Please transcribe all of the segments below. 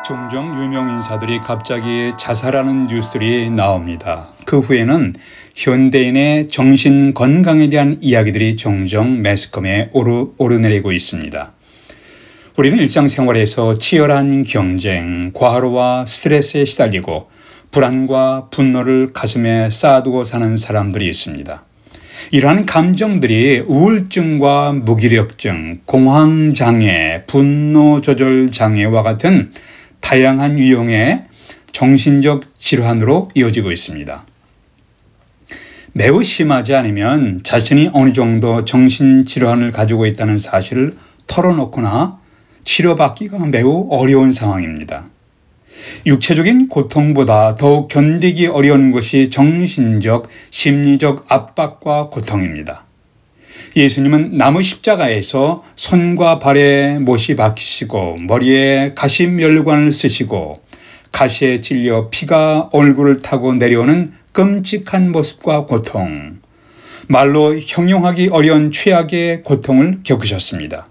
종종 유명 인사들이 갑자기 자살하는 뉴스들이 나옵니다. 그 후에는 현대인의 정신 건강에 대한 이야기들이 종종 매스컴에 오르내리고 있습니다. 우리는 일상생활에서 치열한 경쟁, 과로와 스트레스에 시달리고 불안과 분노를 가슴에 쌓아두고 사는 사람들이 있습니다. 이러한 감정들이 우울증과 무기력증, 공황장애, 분노조절장애와 같은 다양한 유형의 정신적 질환으로 이어지고 있습니다. 매우 심하지 않으면 자신이 어느 정도 정신질환을 가지고 있다는 사실을 털어놓거나 치료받기가 매우 어려운 상황입니다. 육체적인 고통보다 더욱 견디기 어려운 것이 정신적, 심리적 압박과 고통입니다. 예수님은 나무 십자가에서 손과 발에 못이 박히시고 머리에 가시멸관을 쓰시고 가시에 찔려 피가 얼굴을 타고 내려오는 끔찍한 모습과 고통, 말로 형용하기 어려운 최악의 고통을 겪으셨습니다.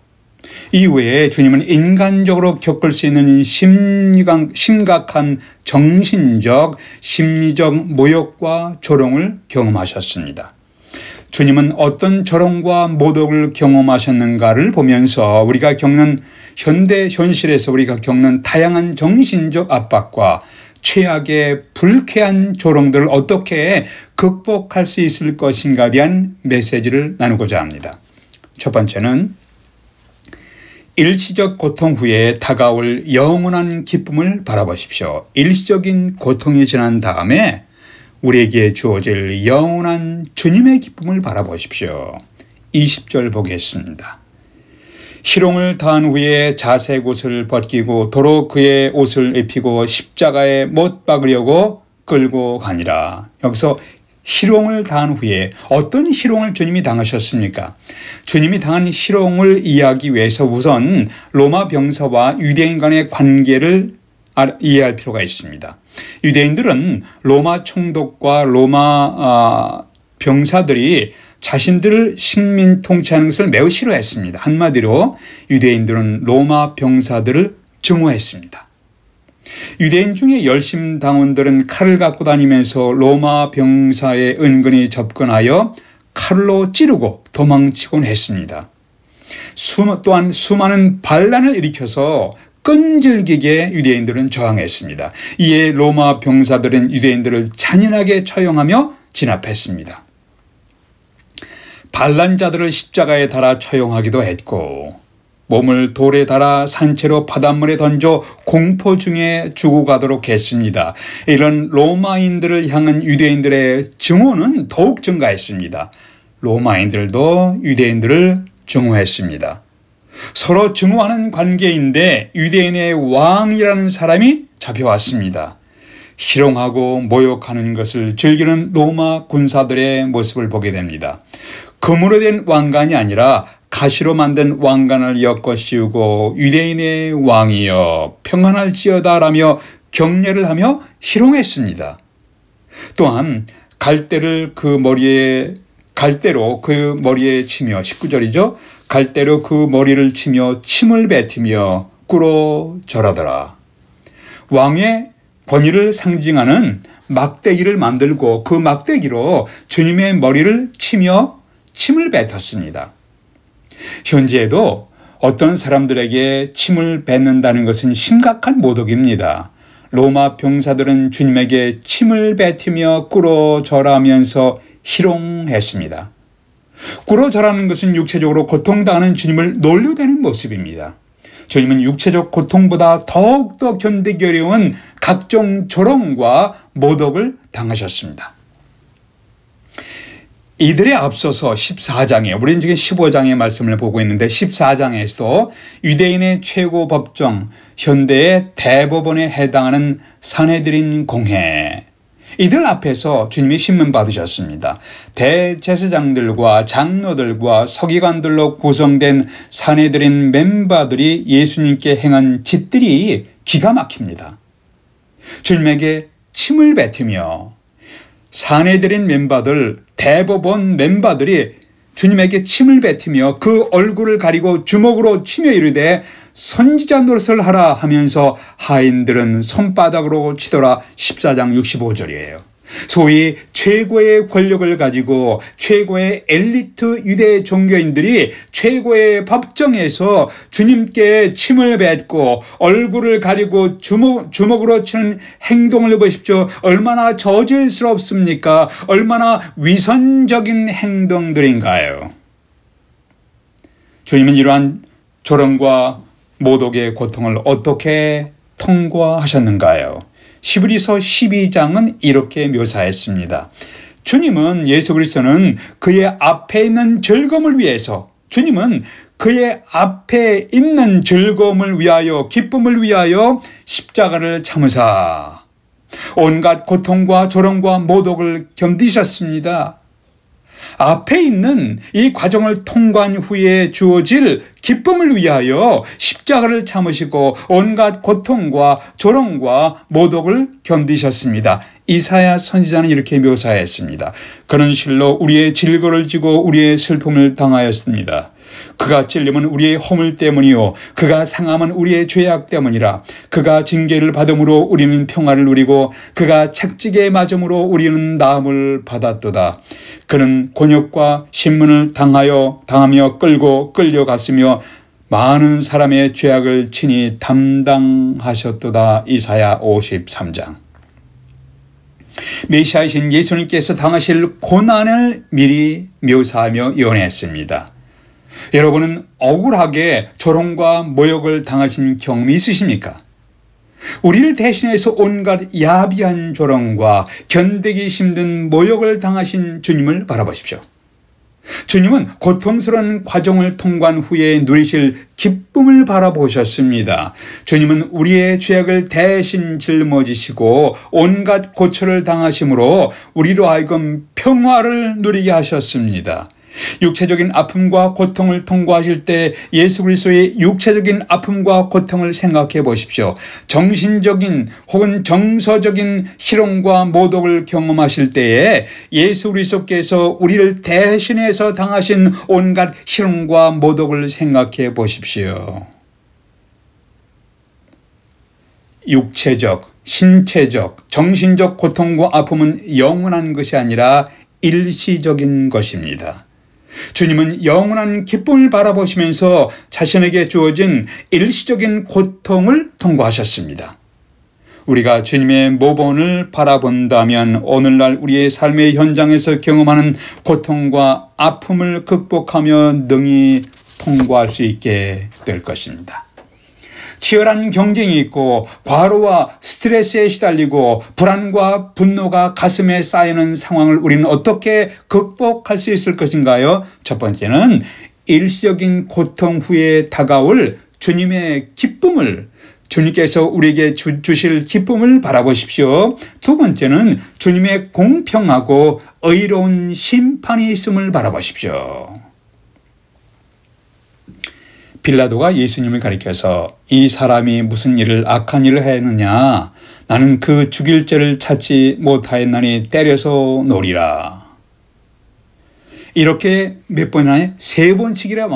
이외에 주님은 인간적으로 겪을 수 있는 심각한 정신적, 심리적 모욕과 조롱을 경험하셨습니다. 주님은 어떤 조롱과 모독을 경험하셨는가를 보면서 우리가 겪는 현대 현실에서 우리가 겪는 다양한 정신적 압박과 최악의 불쾌한 조롱들을 어떻게 극복할 수 있을 것인가에 대한 메시지를 나누고자 합니다. 첫 번째는 일시적 고통 후에 다가올 영원한 기쁨을 바라보십시오. 일시적인 고통이 지난 다음에 우리에게 주어질 영원한 주님의 기쁨을 바라보십시오. 20절 보겠습니다. 희롱을 당한 후에 자색 옷을 벗기고 도로 그의 옷을 입히고 십자가에 못 박으려고 끌고 가니라. 여기서 희롱을 당한 후에 어떤 희롱을 주님이 당하셨습니까? 주님이 당한 희롱을 이해하기 위해서 우선 로마 병사와 유대인 간의 관계를 이해할 필요가 있습니다. 유대인들은 로마 총독과 로마 병사들이 자신들을 식민 통치하는 것을 매우 싫어했습니다. 한마디로 유대인들은 로마 병사들을 증오했습니다. 유대인 중에 열심 당원들은 칼을 갖고 다니면서 로마 병사에 은근히 접근하여 칼로 찌르고 도망치곤 했습니다. 또한 수많은 반란을 일으켜서 끈질기게 유대인들은 저항했습니다. 이에 로마 병사들은 유대인들을 잔인하게 처형하며 진압했습니다. 반란자들을 십자가에 달아 처형하기도 했고 몸을 돌에 달아 산채로 바닷물에 던져 공포 중에 죽어가도록 했습니다. 이런 로마인들을 향한 유대인들의 증오는 더욱 증가했습니다. 로마인들도 유대인들을 증오했습니다. 서로 증오하는 관계인데 유대인의 왕이라는 사람이 잡혀왔습니다. 희롱하고 모욕하는 것을 즐기는 로마 군사들의 모습을 보게 됩니다. 금으로 된 왕관이 아니라 가시로 만든 왕관을 엮어 씌우고 유대인의 왕이여 평안할지어다라며 격려를 하며 희롱했습니다. 또한 갈대로 그 머리에 치며 19절이죠. 갈대로 그 머리를 치며 침을 뱉으며 꿇어 절하더라. 왕의 권위를 상징하는 막대기를 만들고 그 막대기로 주님의 머리를 치며 침을 뱉었습니다. 현재에도 어떤 사람들에게 침을 뱉는다는 것은 심각한 모독입니다. 로마 병사들은 주님에게 침을 뱉으며 꿇어 절하면서 희롱했습니다. 꿇어 절하는 것은 육체적으로 고통당하는 주님을 놀려대는 모습입니다. 주님은 육체적 고통보다 더욱더 견디기 어려운 각종 조롱과 모독을 당하셨습니다. 이들에 앞서서 14장에 우리는 지금 15장의 말씀을 보고 있는데 14장에서 유대인의 최고 법정, 현대의 대법원에 해당하는 산헤드린 공회, 이들 앞에서 주님이 신문 받으셨습니다. 대제사장들과 장로들과 서기관들로 구성된 산헤드린 멤버들이 예수님께 행한 짓들이 기가 막힙니다. 주님에게 침을 뱉으며 산헤드린 멤버들, 대법원 멤버들이 주님에게 침을 뱉으며 그 얼굴을 가리고 주먹으로 치며 이르되 선지자 노릇을 하라 하면서 하인들은 손바닥으로 치더라. 14장 65절이에요. 소위 최고의 권력을 가지고 최고의 엘리트 유대 종교인들이 최고의 법정에서 주님께 침을 뱉고 얼굴을 가리고 주먹으로 치는 행동을 보십시오. 얼마나 저질스럽습니까? 얼마나 위선적인 행동들인가요? 주님은 이러한 조롱과 모독의 고통을 어떻게 통과하셨는가요? 히브리서 12장은 이렇게 묘사했습니다. 주님은, 예수 그리스도는 그의 앞에 있는 즐거움을 위해서, 주님은 그의 앞에 있는 즐거움을 위하여, 기쁨을 위하여 십자가를 참으사 온갖 고통과 조롱과 모독을 견디셨습니다. 앞에 있는 이 과정을 통과한 후에 주어질 기쁨을 위하여 십자가를 참으시고 온갖 고통과 조롱과 모독을 견디셨습니다. 이사야 선지자는 이렇게 묘사했습니다. 그는 실로 우리의 질거를 지고 우리의 슬픔을 당하였습니다. 그가 찔림은 우리의 허물 때문이요 그가 상함은 우리의 죄악 때문이라. 그가 징계를 받음으로 우리는 평화를 누리고 그가 책찍에 맞음으로 우리는 나음을 받았도다. 그는 곤욕과 신문을 당하며 끌고 끌려갔으며 많은 사람의 죄악을 친히 담당하셨도다. 이사야 53장. 메시아이신 예수님께서 당하실 고난을 미리 묘사하며 예언했습니다. 여러분은 억울하게 조롱과 모욕을 당하신 경험이 있으십니까? 우리를 대신해서 온갖 야비한 조롱과 견디기 힘든 모욕을 당하신 주님을 바라보십시오. 주님은 고통스러운 과정을 통과한 후에 누리실 기쁨을 바라보셨습니다. 주님은 우리의 죄악을 대신 짊어지시고 온갖 고초를 당하심으로 우리로 하여금 평화를 누리게 하셨습니다. 육체적인 아픔과 고통을 통과하실 때 예수 그리스도의 육체적인 아픔과 고통을 생각해 보십시오. 정신적인 혹은 정서적인 희롱과 모독을 경험하실 때에 예수 그리스도께서 우리를 대신해서 당하신 온갖 희롱과 모독을 생각해 보십시오. 육체적, 신체적, 정신적 고통과 아픔은 영원한 것이 아니라 일시적인 것입니다. 주님은 영원한 기쁨을 바라보시면서 자신에게 주어진 일시적인 고통을 통과하셨습니다. 우리가 주님의 모본을 바라본다면 오늘날 우리의 삶의 현장에서 경험하는 고통과 아픔을 극복하며 능히 통과할 수 있게 될 것입니다. 치열한 경쟁이 있고 과로와 스트레스에 시달리고 불안과 분노가 가슴에 쌓이는 상황을 우리는 어떻게 극복할 수 있을 것인가요? 첫 번째는 일시적인 고통 후에 다가올 주님의 기쁨을, 주님께서 우리에게 주실 기쁨을 바라보십시오. 두 번째는 주님의 공평하고 의로운 심판이 있음을 바라보십시오. 빌라도가 예수님을 가리켜서 이 사람이 무슨 악한 일을 했느냐, 나는 그 죽일 죄를 찾지 못하였나니 때려서 놓으리라. 이렇게 몇 번이나 세 번씩이라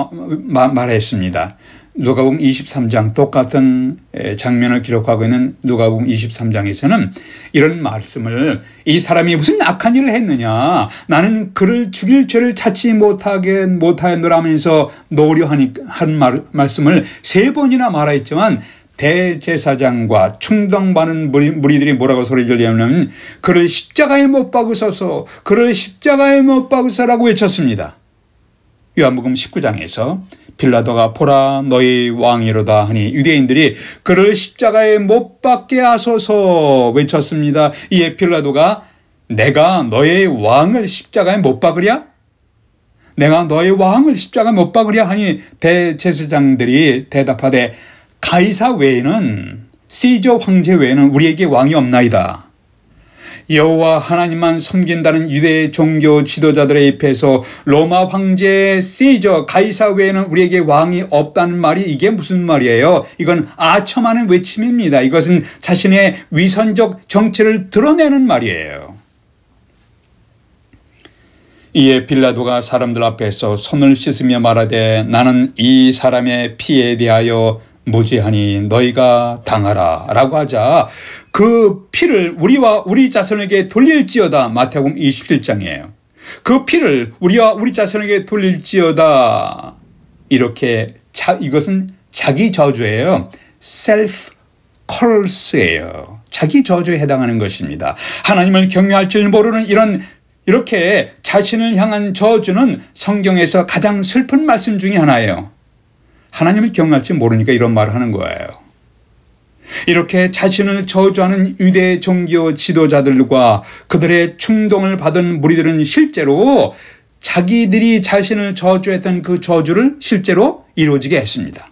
말했습니다. 누가복음 23장 똑같은 장면을 기록하고 있는 누가복음 23장에서는 이런 말씀을, 이 사람이 무슨 악한 일을 했느냐, 나는 그를 죽일 죄를 찾지 못하였노라 하면서 노려 한 말씀을 세 번이나 말했지만 대제사장과 충동받는 무리들이 뭐라고 소리 지르냐면 그를 십자가에 못 박으소서, 그를 십자가에 못 박으소서라고 외쳤습니다. 요한복음 19장에서 빌라도가 보라 너희 왕이로다 하니 유대인들이 그를 십자가에 못 박게 하소서 외쳤습니다. 이에 빌라도가 내가 너의 왕을 십자가에 못 박으랴? 내가 너의 왕을 십자가에 못 박으랴? 하니 대제사장들이 대답하되 가이사 외에는, 시저 황제 외에는 우리에게 왕이 없나이다. 여호와 하나님만 섬긴다는 유대 종교 지도자들의 입에서 로마 황제 시저 가이사 외에는 우리에게 왕이 없다는 말이 이게 무슨 말이에요? 이건 아첨하는 외침입니다. 이것은 자신의 위선적 정체를 드러내는 말이에요. 이에 빌라도가 사람들 앞에서 손을 씻으며 말하되 나는 이 사람의 피에 대하여 무죄하니 너희가 당하라 라고 하자 그 피를 우리와 우리 자손에게 돌릴지어다. 마태복음 27장이에요. 그 피를 우리와 우리 자손에게 돌릴지어다. 이렇게 이것은 자기 저주예요. self curse예요. 자기 저주에 해당하는 것입니다. 하나님을 경외할 줄 모르는 이렇게 자신을 향한 저주는 성경에서 가장 슬픈 말씀 중에 하나예요. 하나님을 경외할 줄 모르니까 이런 말을 하는 거예요. 이렇게 자신을 저주하는 유대 종교 지도자들과 그들의 충동을 받은 무리들은 실제로 자기들이 자신을 저주했던 그 저주를 실제로 이루어지게 했습니다.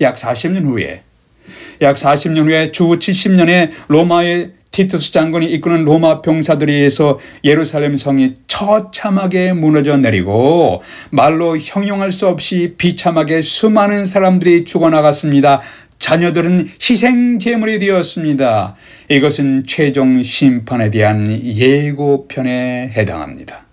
약 40년 후에 주 70년에 로마의 티투스 장군이 이끄는 로마 병사들에 의해서 예루살렘 성이 처참하게 무너져 내리고 말로 형용할 수 없이 비참하게 수많은 사람들이 죽어나갔습니다. 자녀들은 희생 제물이 되었습니다. 이것은 최종 심판에 대한 예고편에 해당합니다.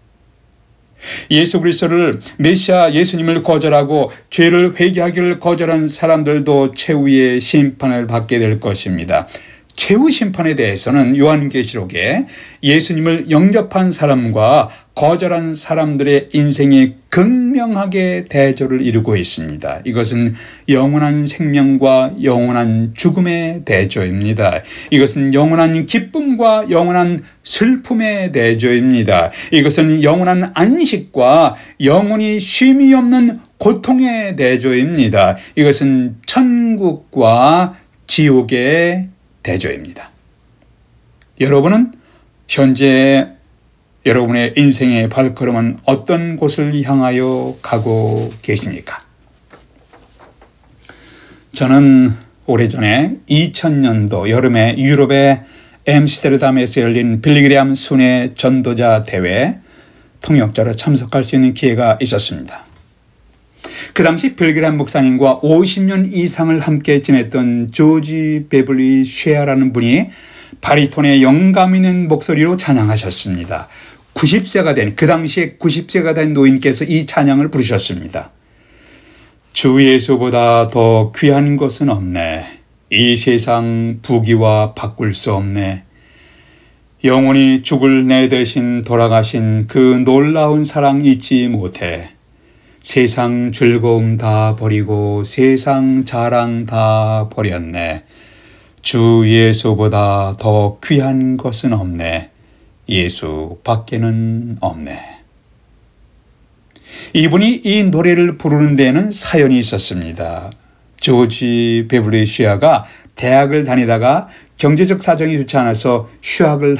예수 그리스도를 메시아 예수님을 거절하고 죄를 회개하기를 거절한 사람들도 최후의 심판을 받게 될 것입니다. 최후 심판에 대해서는 요한계시록에 예수님을 영접한 사람과 거절한 사람들의 인생이 극명하게 대조를 이루고 있습니다. 이것은 영원한 생명과 영원한 죽음의 대조입니다. 이것은 영원한 기쁨과 영원한 슬픔의 대조입니다. 이것은 영원한 안식과 영원히 쉼이 없는 고통의 대조입니다. 이것은 천국과 지옥의 대조입니다. 여러분은 현재 여러분의 인생의 발걸음은 어떤 곳을 향하여 가고 계십니까? 저는 오래전에 2000년도 여름에 유럽의 엠스테르담에서 열린 빌리그레암 순회 전도자 대회 통역자로 참석할 수 있는 기회가 있었습니다. 그 당시 빌리그레암 목사님과 50년 이상을 함께 지냈던 조지 베블리 쉐아라는 분이 바리톤의 영감 있는 목소리로 찬양하셨습니다. 90세가 된, 그 당시에 90세가 된 노인께서 이 찬양을 부르셨습니다. 주 예수보다 더 귀한 것은 없네. 이 세상 부귀와 바꿀 수 없네. 영원히 죽을 내 대신 돌아가신 그 놀라운 사랑 잊지 못해. 세상 즐거움 다 버리고 세상 자랑 다 버렸네. 주 예수보다 더 귀한 것은 없네. 예수 밖에는 없네. 이분이 이 노래를 부르는 데에는 사연이 있었습니다. 조지 베블리 쉐아가 대학을 다니다가 경제적 사정이 좋지 않아서 휴학을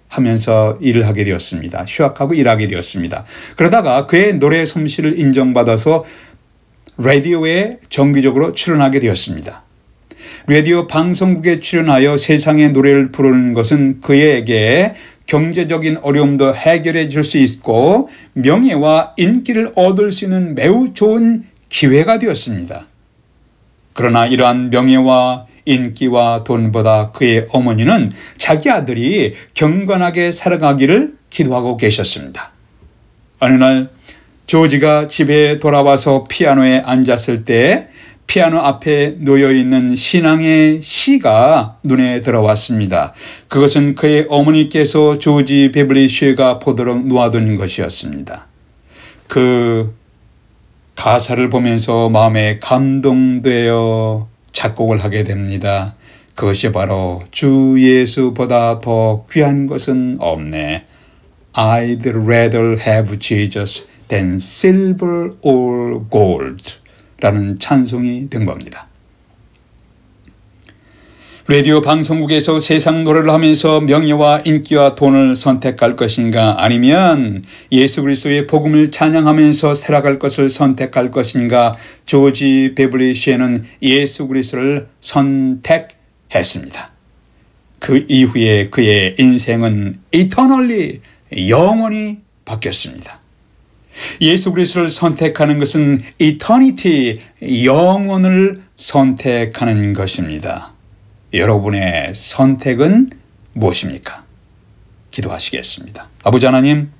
하면서 일을 하게 되었습니다. 휴학하고 일하게 되었습니다. 그러다가 그의 노래 솜씨를 인정받아서 라디오에 정기적으로 출연하게 되었습니다. 라디오 방송국에 출연하여 세상의 노래를 부르는 것은 그에게 경제적인 어려움도 해결해 줄 수 있고 명예와 인기를 얻을 수 있는 매우 좋은 기회가 되었습니다. 그러나 이러한 명예와 인기와 돈보다 그의 어머니는 자기 아들이 경건하게 살아가기를 기도하고 계셨습니다. 어느 날 조지가 집에 돌아와서 피아노에 앉았을 때 피아노 앞에 놓여있는 신앙의 시가 눈에 들어왔습니다. 그것은 그의 어머니께서 조지 베블리 쉐가 보도록 놓아둔 것이었습니다. 그 가사를 보면서 마음에 감동되어 작곡을 하게 됩니다. 그것이 바로 주 예수보다 더 귀한 것은 없네. I'd rather have Jesus than silver or gold 라는 찬송이 된 겁니다. 라디오 방송국에서 세상 노래를 하면서 명예와 인기와 돈을 선택할 것인가 아니면 예수 그리스도의 복음을 찬양하면서 살아갈 것을 선택할 것인가 조지 베블리 쉐는 예수 그리스도를 선택했습니다. 그 이후에 그의 인생은 eternally 영원히 바뀌었습니다. 예수 그리스도를 선택하는 것은 eternity, 영원을 선택하는 것입니다. 여러분의 선택은 무엇입니까? 기도하시겠습니다. 아버지 하나님,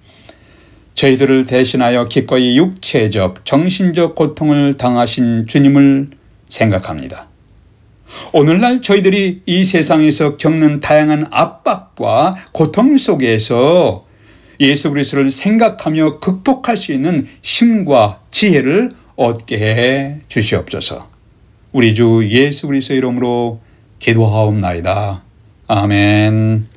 저희들을 대신하여 기꺼이 육체적, 정신적 고통을 당하신 주님을 생각합니다. 오늘날 저희들이 이 세상에서 겪는 다양한 압박과 고통 속에서 예수 그리스도를 생각하며 극복할 수 있는 힘과 지혜를 얻게 해 주시옵소서. 우리 주 예수 그리스도의 이름으로 기도하옵나이다. 아멘.